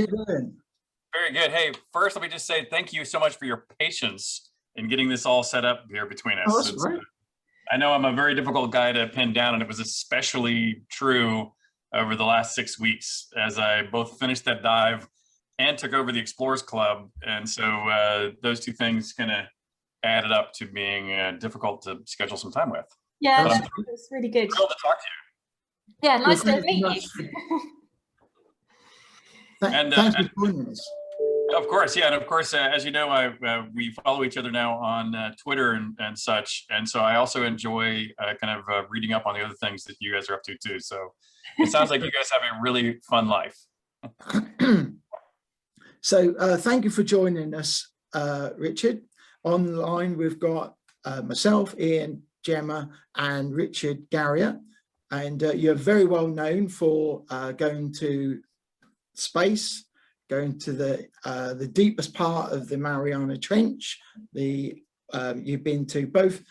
you doing? Very good. Hey, first, let me just say thank you so much for your patience in getting this all set up here between us. Oh, that's great. I know I'm a very difficult guy to pin down, and it was especially true over the last 6 weeks as I both finished that dive and took over the Explorers Club. And so those two things kind of added up to being difficult to schedule some time with. Yeah, that's really good. Thrilled to talk to you. Yeah, nice to meet you. Thanks for joining us. Of course, yeah, and of course, as you know, we follow each other now on Twitter and such, and so I also enjoy reading up on the other things that you guys are up to too. So it sounds like you guys have a really fun life. So thank you for joining us, Richard. Online, we've got myself, Ian, Gemma, and Richard Garriott, and you're very well known for going to space, going to the deepest part of the Mariana Trench. You've been to both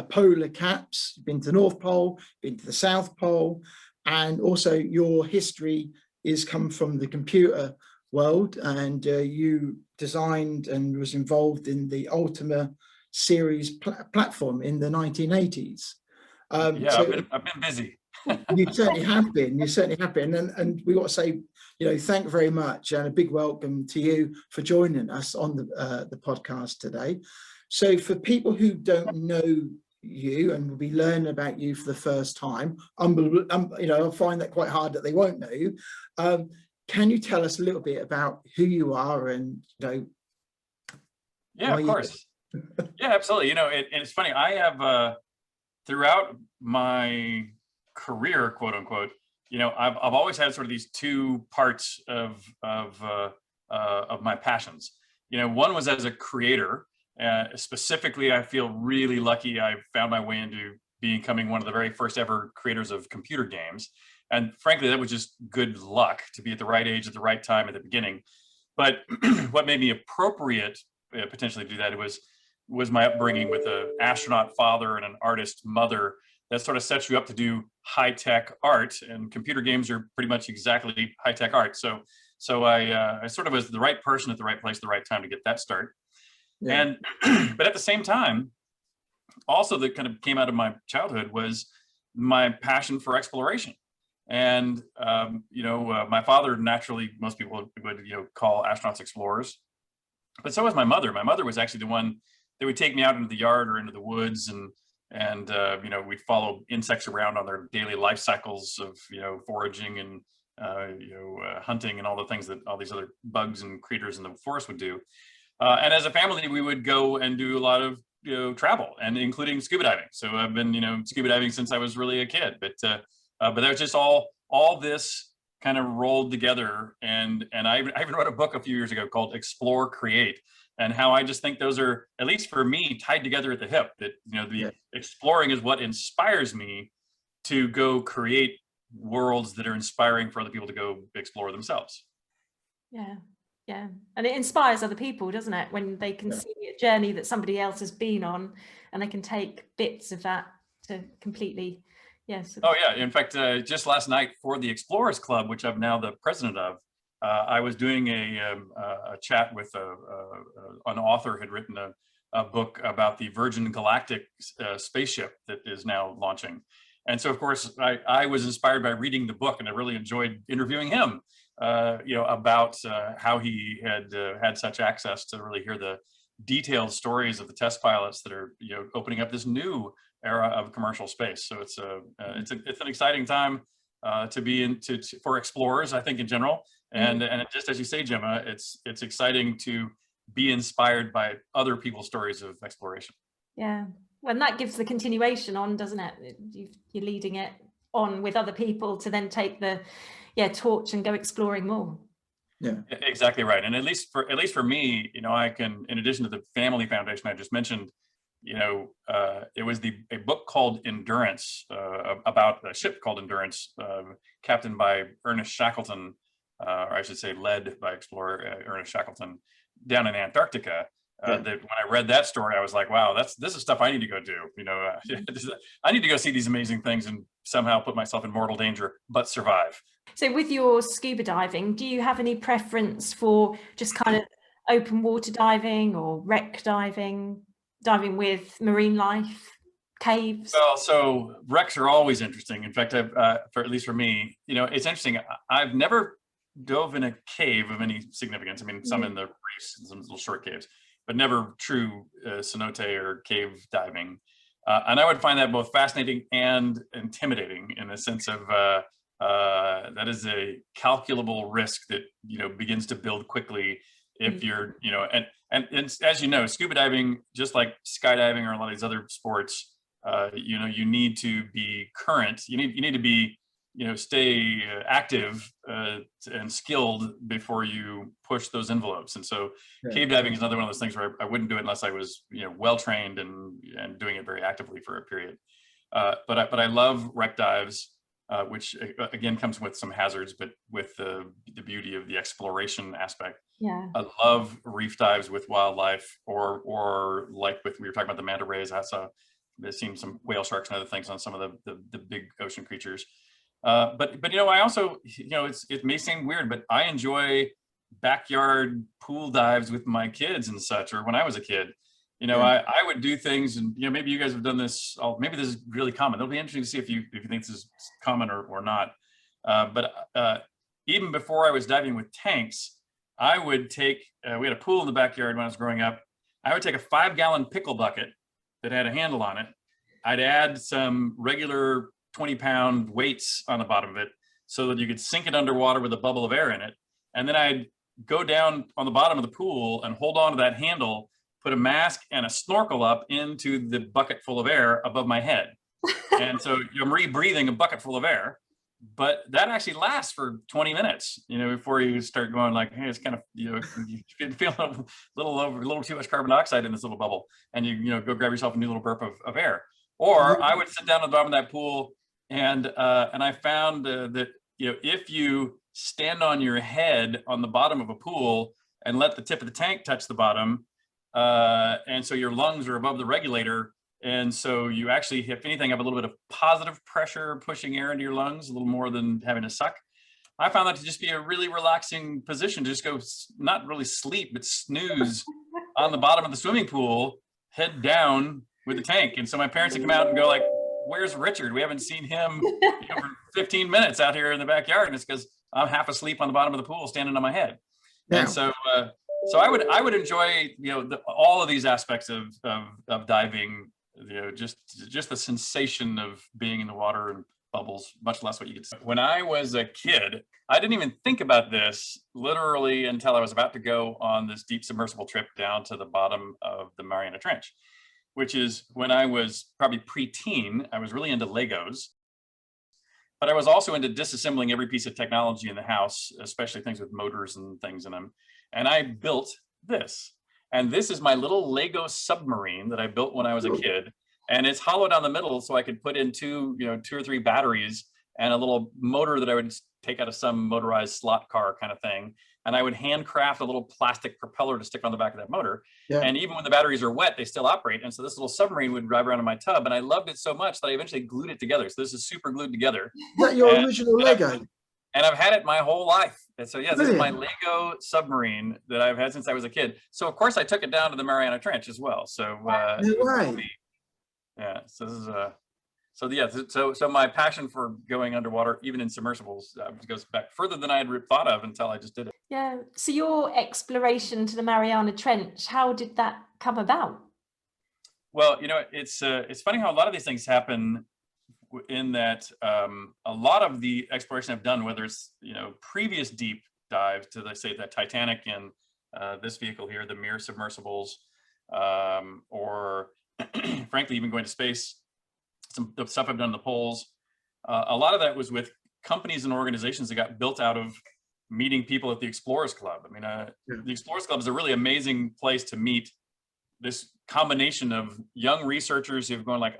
polar caps, you've been to the North Pole, been to the South Pole, and also your history is come from the computer world, and you designed and was involved in the Ultima series platform in the 1980s. Yeah, so I've been busy. You certainly have been. You certainly have been, and we got to say, thank you very much, and a big welcome to you for joining us on the podcast today. So, for people who don't know you and will be learning about you for the first time, I'll find that quite hard that they won't know you. Can you tell us a little bit about who you are and Yeah, of course. Yeah, absolutely. It's funny. I have throughout my career, quote unquote, I've always had sort of these two parts of my passions. One was as a creator. Specifically, I feel really lucky. I found my way into becoming one of the very first ever creators of computer games. And frankly, that was just good luck to be at the right age at the right time at the beginning. But what made me appropriate potentially do that was my upbringing with an astronaut father and an artist mother that sort of sets you up to do high-tech art, and computer games are pretty much exactly high-tech art. So I sort of was the right person at the right place at the right time to get that start. Yeah. And but at the same time, also that kind of came out of my childhood was my passion for exploration. And my father, naturally, most people would call astronauts explorers, but so was my mother. My mother was actually the one that would take me out into the yard or into the woods, and we'd follow insects around on their daily life cycles of foraging and hunting and all the things that all these other bugs and critters in the forest would do. And as a family, we would go and do a lot of travel, and including scuba diving. So I've been scuba diving since I was really a kid, but that was just all this kind of rolled together. And I even wrote a book a few years ago called Explore, Create, and how I just think those are, at least for me, tied together at the hip. That exploring is what inspires me to go create worlds that are inspiring for other people to go explore themselves. Yeah, and it inspires other people, doesn't it? When they can see a journey that somebody else has been on, and they can take bits of that to completely, Oh yeah, in fact, just last night for the Explorers Club, which I'm now the president of, I was doing a chat with an author who had written a book about the Virgin Galactic spaceship that is now launching. And so, of course, I was inspired by reading the book, and I really enjoyed interviewing him, about how he had such access to really hear the detailed stories of the test pilots that are opening up this new era of commercial space. So it's an exciting time to be for explorers, I think, in general. And just as you say, Gemma, it's exciting to be inspired by other people's stories of exploration. Yeah, well, and that gives the continuation on, doesn't it? You're leading it on with other people to then take the torch and go exploring more. Yeah, exactly right. And at least for me, I can, in addition to the family foundation I just mentioned, it was a book called Endurance, about a ship called Endurance, captained by Ernest Shackleton, or I should say led by explorer Ernest Shackleton, down in Antarctica. that when I read that story, I was like, wow, this is stuff I need to go do. You know, I need to go see these amazing things and somehow put myself in mortal danger, but survive. So with your scuba diving, do you have any preference for just kind of open water diving or wreck diving, diving with marine life, caves? Well, so wrecks are always interesting. In fact, for at least for me, you know, it's interesting. I've never dove in a cave of any significance. I mean, some in the reefs, some little short caves, but never true cenote or cave diving. And I would find that both fascinating and intimidating in the sense of that is a calculable risk that, you know, begins to build quickly if you're, you know, and as you know, scuba diving, just like skydiving or a lot of these other sports, you know, you need to be current. You need to be, you know, stay active and skilled before you push those envelopes. And so cave diving is another one of those things where I wouldn't do it unless I was, you know, well trained and doing it very actively for a period. But I love wreck dives, which again comes with some hazards, but with the beauty of the exploration aspect. Yeah. I love reef dives with wildlife, or like we were talking about the manta rays. I've seen some whale sharks and other things on some of the big ocean creatures. But you know, I also, you know, it may seem weird, but I enjoy backyard pool dives with my kids and such, or when I was a kid. You know, I would do things, and you know, maybe you guys have done this. Maybe this is really common. It'll be interesting to see if you think this is common or not. But even before I was diving with tanks, I would take. We had a pool in the backyard when I was growing up. I would take a 5-gallon pickle bucket that had a handle on it. I'd add some regular 20-pound weights on the bottom of it so that you could sink it underwater with a bubble of air in it, and then I'd go down on the bottom of the pool and hold on to that handle, put a mask and a snorkel up into the bucket full of air above my head. And so I'm rebreathing a bucket full of air, but that actually lasts for 20 minutes, you know, before you start going like, hey, it's kind of, you know, you feel a little too much carbon dioxide in this little bubble, and you know, go grab yourself a new little burp of air. Or I would sit down at the bottom of that pool, and I found that, you know, if you stand on your head on the bottom of a pool and let the tip of the tank touch the bottom, and so your lungs are above the regulator, and so you actually, if anything, have a little bit of positive pressure pushing air into your lungs, a little more than having to suck. I found that to just be a really relaxing position to just go, not really sleep, but snooze on the bottom of the swimming pool, head down with the tank. And so my parents would come out and go like, where's Richard? We haven't seen him, you know, for 15 minutes out here in the backyard. And it's because I'm half asleep on the bottom of the pool standing on my head. Yeah. And so I would enjoy, you know, all of these aspects of diving, you know, just the sensation of being in the water and bubbles, much less what you could see. When I was a kid, I didn't even think about this literally until I was about to go on this deep submersible trip down to the bottom of the Mariana Trench, which is when I was probably preteen. I was really into Legos, but I was also into disassembling every piece of technology in the house, especially things with motors and things in them. And I built this. And this is my little Lego submarine that I built when I was a kid. And it's hollow down the middle, so I could put in two or three batteries and a little motor that I would take out of some motorized slot car kind of thing. And I would handcraft a little plastic propeller to stick on the back of that motor. Yeah. And even when the batteries are wet, they still operate. And so this little submarine would drive around in my tub. And I loved it so much that I eventually glued it together. So this is super glued together. Is that your original Lego? And I've had it my whole life. And so, yeah, this is my Lego submarine that I've had since I was a kid. So, of course, I took it down to the Mariana Trench as well. So, yeah, so this is so my passion for going underwater, even in submersibles, goes back further than I had thought of until I just did it. Yeah. So your exploration to the Mariana Trench, how did that come about? Well, you know, it's funny how a lot of these things happen in that a lot of the exploration I've done, whether it's, you know, previous deep dives to, let's say, that Titanic and this vehicle here, the Mir submersibles, or frankly, even going to space, some the stuff I've done in the poles, a lot of that was with companies and organizations that got built out of meeting people at the Explorers Club. I mean, the Explorers Club is a really amazing place to meet this combination of young researchers who've gone like,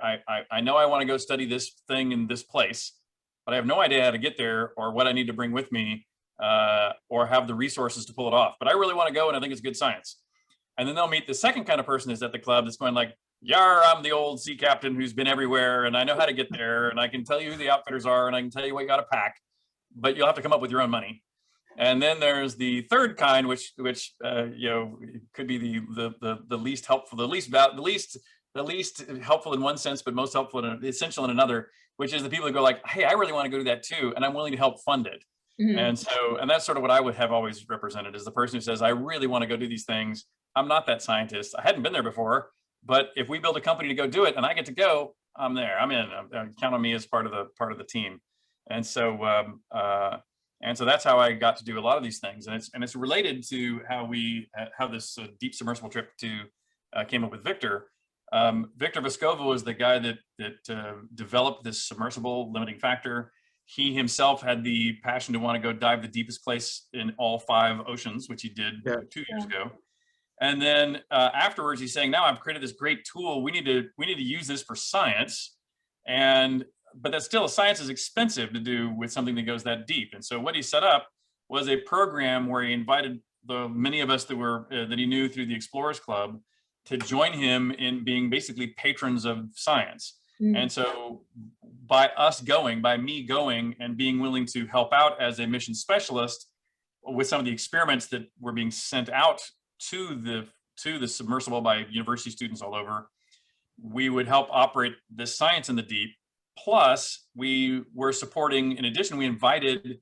I know I want to go study this thing in this place, but I have no idea how to get there or what I need to bring with me, or have the resources to pull it off. But I really want to go, and I think it's good science. And then they'll meet the second kind of person is at the club that's going like, "Yar, I'm the old sea captain who's been everywhere, and I know how to get there, and I can tell you who the outfitters are, and I can tell you what you got to pack, but you'll have to come up with your own money." And then there's the third kind, which you know, could be the least helpful, the least helpful in one sense, but most helpful and essential in another, which is the people who go like, "Hey, I really want to go do that too, and I'm willing to help fund it." And so, and that's sort of what I would have always represented, is the person who says, "I really want to go do these things. I'm not that scientist. I hadn't been there before, but if we build a company to go do it and I get to go, I'm there. I'm in. Count on me as part of the team." And so that's how I got to do a lot of these things. And it's related to how this deep submersible trip came up with Victor. Victor Vescova was the guy that developed this submersible limiting factor. He himself had the passion to want to go dive the deepest place in all 5 oceans, which he did 2 years ago. And then afterwards, he's saying, "Now I've created this great tool. We need to use this for science, but that's still, science is expensive to do with something that goes that deep." And so what he set up was a program where he invited many of us that he knew through the Explorers Club to join him in being basically patrons of science. And so by me going and being willing to help out as a mission specialist with some of the experiments that were being sent out to the submersible by university students all over, we would help operate this science in the deep. Plus, we were supporting, in addition, we invited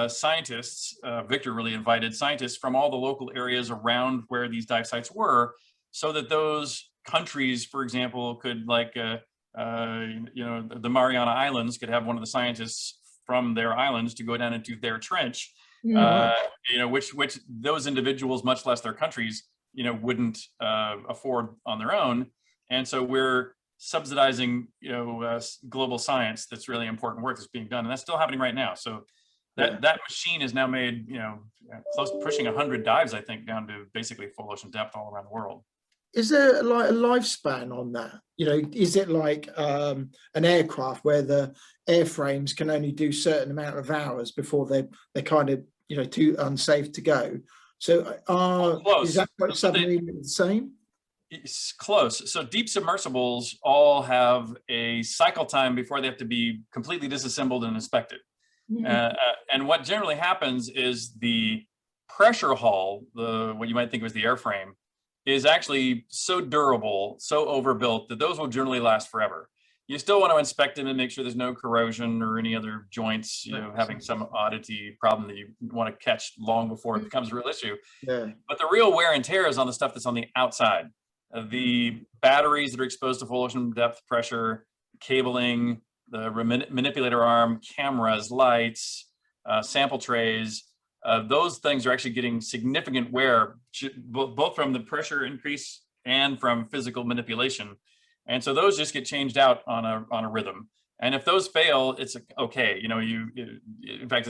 scientists, Victor really invited scientists from all the local areas around where these dive sites were, so that those countries, for example, could you know, the Mariana Islands could have one of the scientists from their islands to go down into their trench, you know, which those individuals, much less their countries, you know, wouldn't afford on their own. And so we're subsidizing, you know, global science. That's really important work that's being done, and that's still happening right now. So that machine has now made, you know, close to pushing 100 dives, I think, down to basically full ocean depth all around the world. Is there like a lifespan on that? You know, is it like an aircraft where the airframes can only do certain amount of hours before they're kind of, you know, too unsafe to go? So is that what submarine the same? It's close. So deep submersibles all have a cycle time before they have to be completely disassembled and inspected. And what generally happens is the pressure hull, what you might think of as the airframe, is actually so durable, so overbuilt, that those will generally last forever. You still want to inspect them and make sure there's no corrosion or any other joints, you know, having some oddity problem that you want to catch long before it becomes a real issue. But the real wear and tear is on the stuff that's on the outside. The batteries that are exposed to full ocean depth pressure, cabling, the manipulator arm, cameras, lights, sample trays, those things are actually getting significant wear, both from the pressure increase and from physical manipulation. And so those just get changed out on a rhythm. And if those fail, it's okay. You know, in fact,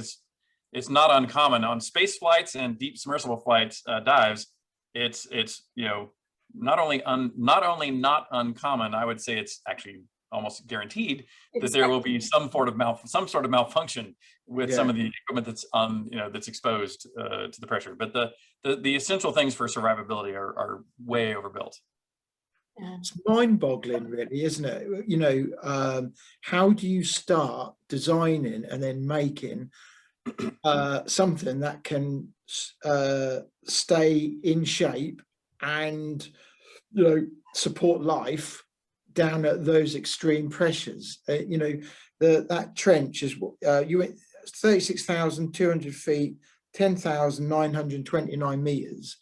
it's not uncommon on space flights and deep submersible flights, dives. It's you know, not only not uncommon, I would say it's actually almost guaranteed that there will be some sort of malfunction with some of the equipment that's that's exposed to the pressure. But the essential things for survivability are way overbuilt. It's mind-boggling, really, isn't it? You know, how do you start designing and then making something that can stay in shape and, you know, support life down at those extreme pressures? You know, that trench is you went 36,200 feet, 10,929 meters.